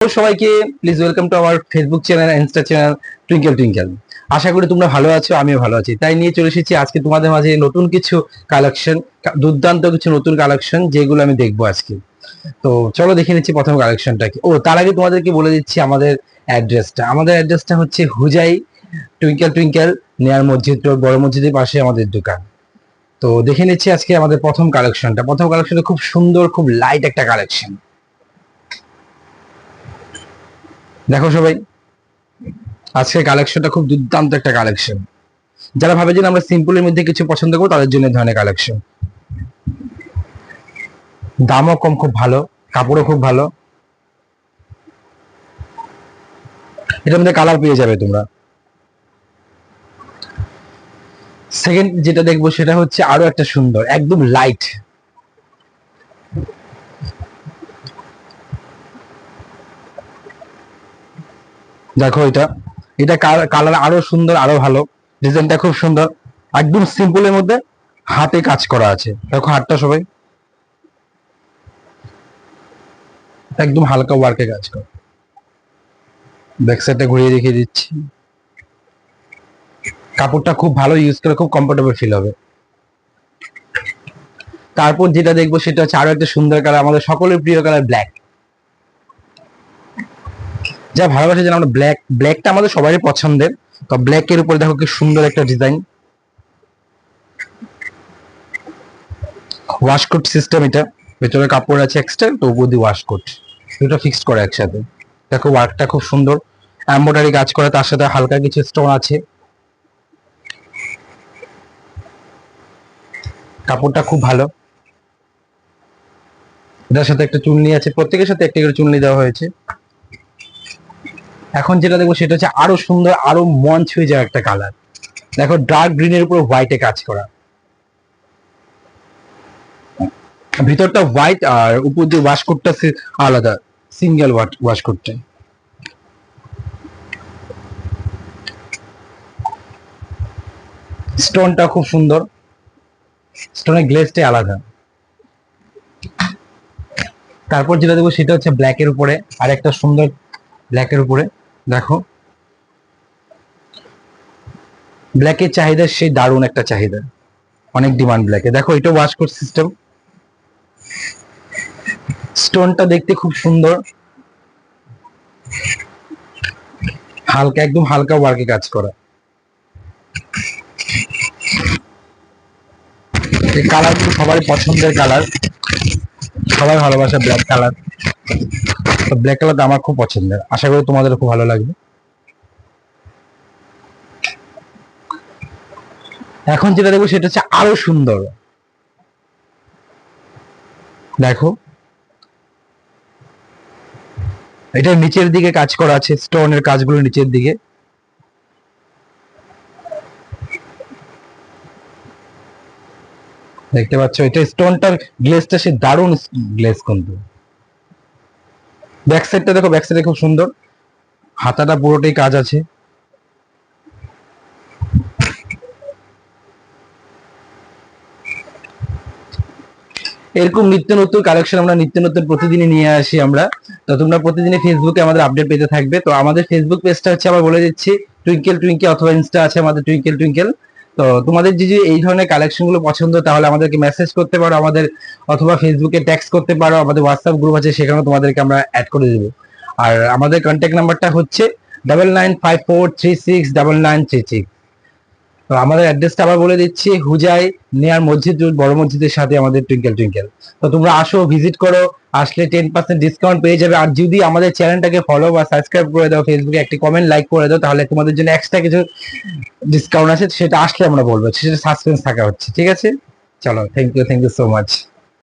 সবাইকে please welcome to our Facebook channel, Insta channel twinkle twinkle. আশা করি তোমরা ভালো আছো, আমিও ভালো আছি। তাই নিয়ে চলে এসেছি আজকে তোমাদের মাঝে নতুন কিছু কালেকশন, দুর্দান্ত কিছু নতুন কালেকশন যেগুলো আমি দেখবো আজকে। তো চলো দেখে নিচ্ছি প্রথম কালেকশনটা কি। তার আগে তোমাদেরকে বলে দিচ্ছি আমাদের অ্যাড্রেসটা। আমাদের অ্যাড্রেসটা হচ্ছে হুজাই টুইঙ্কেল টুইঙ্কেল, নেয়ার মসজিদ রোড, বড় মসজিদের পাশে আমাদের দোকান। তো দেখে নিচ্ছি আজকে আমাদের প্রথম কালেকশনটা। প্রথম কালেকশনটা খুব সুন্দর, খুব লাইট একটা কালেকশন। দেখো সবাই, আজকের কালেকশনটা খুব দুর্দান্ত একটা কালেকশন। যারা ভাবে যে আমরা সিম্পলের মধ্যে কিছু পছন্দ করবো তাদের জন্য এই ধরনের কালেকশন। দামও কম, খুব ভালো, কাপড়ও খুব ভালো। এটার মধ্যে কালার পেয়ে যাবে তোমরা। সেকেন্ড যেটা দেখবো সেটা হচ্ছে আরো একটা সুন্দর, একদম লাইট। দেখো এটা, এটা কালার আরো সুন্দর, আরো ভালো। ডিজাইনটা খুব সুন্দর, একদম সিম্পলের মধ্যে হাতে কাজ করা আছে। দেখো হাতটা সবাই, একদম হালকা ওয়ার্কে কাজ করা। ব্যাক সাইডটা ঘুরিয়ে দেখিয়ে দিচ্ছি। কাপড়টা খুব ভালো, ইউজ করে খুব কমফোর্টেবল ফিল হবে। তারপর যেটা দেখবো সেটা হচ্ছে আরো একটা সুন্দর কালার, আমাদের সকলের প্রিয় কালার ব্ল্যাক। যা ভালোবাসে যেন আমরা ব্ল্যাক, ব্ল্যাকটা আমাদের সবারই পছন্দের। তো ব্ল্যাক এর উপরে দেখো কি সুন্দর একটা ডিজাইন। ওয়াশকোট সিস্টেম এটা, ভেতরে কাপড় আছে এক্সট্রা, তো উপর দিয়ে ওয়াশকোট দুটো ফিক্সড করে একসাথে। দেখো ওয়ার্কটা খুব সুন্দর, এমব্রয়ডারি কাজ করা, তার সাথে হালকা কিছু স্টোন আছে। কাপড়টা খুব ভালো। এটার সাথে একটা চুন্নি আছে, প্রত্যেকের সাথে একটা করে চুন্নি দেওয়া হয়েছে। এখন যেটা দেখবো সেটা হচ্ছে আরো সুন্দর, আরো মন ছুঁয়ে যাওয়া একটা কালার। দেখো ডার্ক গ্রিনের উপর হোয়াইটে কাজ করা, ভিতরটা হোয়াইট আর উপর দিয়ে ওয়াশকোটটা আলাদা, সিঙ্গেল ওয়াশকোটটা। স্টোনটা খুব সুন্দর, স্টোনের গ্লেজটাই আলাদা। তারপর যেটা দেখবো সেটা হচ্ছে ব্ল্যাকের উপরে, আর একটা সুন্দর ব্ল্যাকের উপরে। দেখো ব্ল্যাকের চাহিদা সেই দারুণ একটা চাহিদা, অনেক ডিমান্ড ব্ল্যাকে। দেখো এটা ওয়াশকোট সিস্টেম, স্টোনটা দেখতে খুব সুন্দর, হালকা, একদম হালকা ওয়ার্কে কাজ করা। এই কালারগুলো সবারই পছন্দের কালার, সবাই ভালোবাসে ব্ল্যাক কালার। তো ব্ল্যাক কালারটা আমার খুব পছন্দের, আশা করি তোমাদের খুব ভালো লাগবে। এখন যেটা দেখবো সেটা হচ্ছে আরো সুন্দর। দেখো এটা নিচের দিকে কাজ করা আছে, স্টোনের কাজগুলো নিচের দিকে। দেখতে পাচ্ছ এটা স্টোনটার গ্লেজটা সে দারুণ গ্লেজ কিন্তু। ব্যাক সাইডটা দেখো, ব্যাক সাইডে খুব সুন্দর, হাতাটা পুরোটাই কাজ আছে। এরকম নিত্য নতুন কালেকশন আমরা নিত্য নতুন প্রতিদিনই নিয়ে আসি আমরা। তো তোমরা প্রতিদিনই ফেসবুকে আমাদের আপডেট পেতে থাকবে। তো আমাদের ফেসবুক পেজটা হচ্ছে আবার বলে দিচ্ছি, টুইঙ্কেল টুইঙ্কেল, অথবা ইনস্টা আছে আমাদের টুইঙ্কেল টুইঙ্কেল। তো তোমাদের যে এই ধরনের কালেকশন গুলো পছন্দ, তাহলে আমাদেরকে মেসেজ করতে পারো আমাদের, অথবা ফেসবুকে টেক্সট করতে পারো। আমাদের হোয়াটসঅ্যাপ গ্রুপ আছে, সেখানে তোমাদেরকে আমরা অ্যাড করে দেবো। আর আমাদের কন্ট্যাক্ট নাম্বারটা হচ্ছে 9954369936। তো আমাদের অ্যাড্রেসটা আবার বলে দিচ্ছি, হুজাই নেয়ার মসজিদ রোড, বড় মসজিদের সাথে আমাদের টুইঙ্কেল টুইঙ্কেল। তো তোমরা আসো, ভিজিট করো, আসলে 10% ডিসকাউন্ট পেয়ে যাবে। আর যদি আমাদের চ্যানেলটাকে ফলো বা সাবস্ক্রাইব করে দাও, ফেসবুকে একটি কমেন্ট লাইক করে দাও, তাহলে তোমাদের জন্য এক্সট্রা কিছু ডিসকাউন্ট আছে, সেটা আসলে আমরা বলবো, সেটা সাসপেন্স থাকা হচ্ছে। ঠিক আছে, চলো, থ্যাংক ইউ সো মাচ।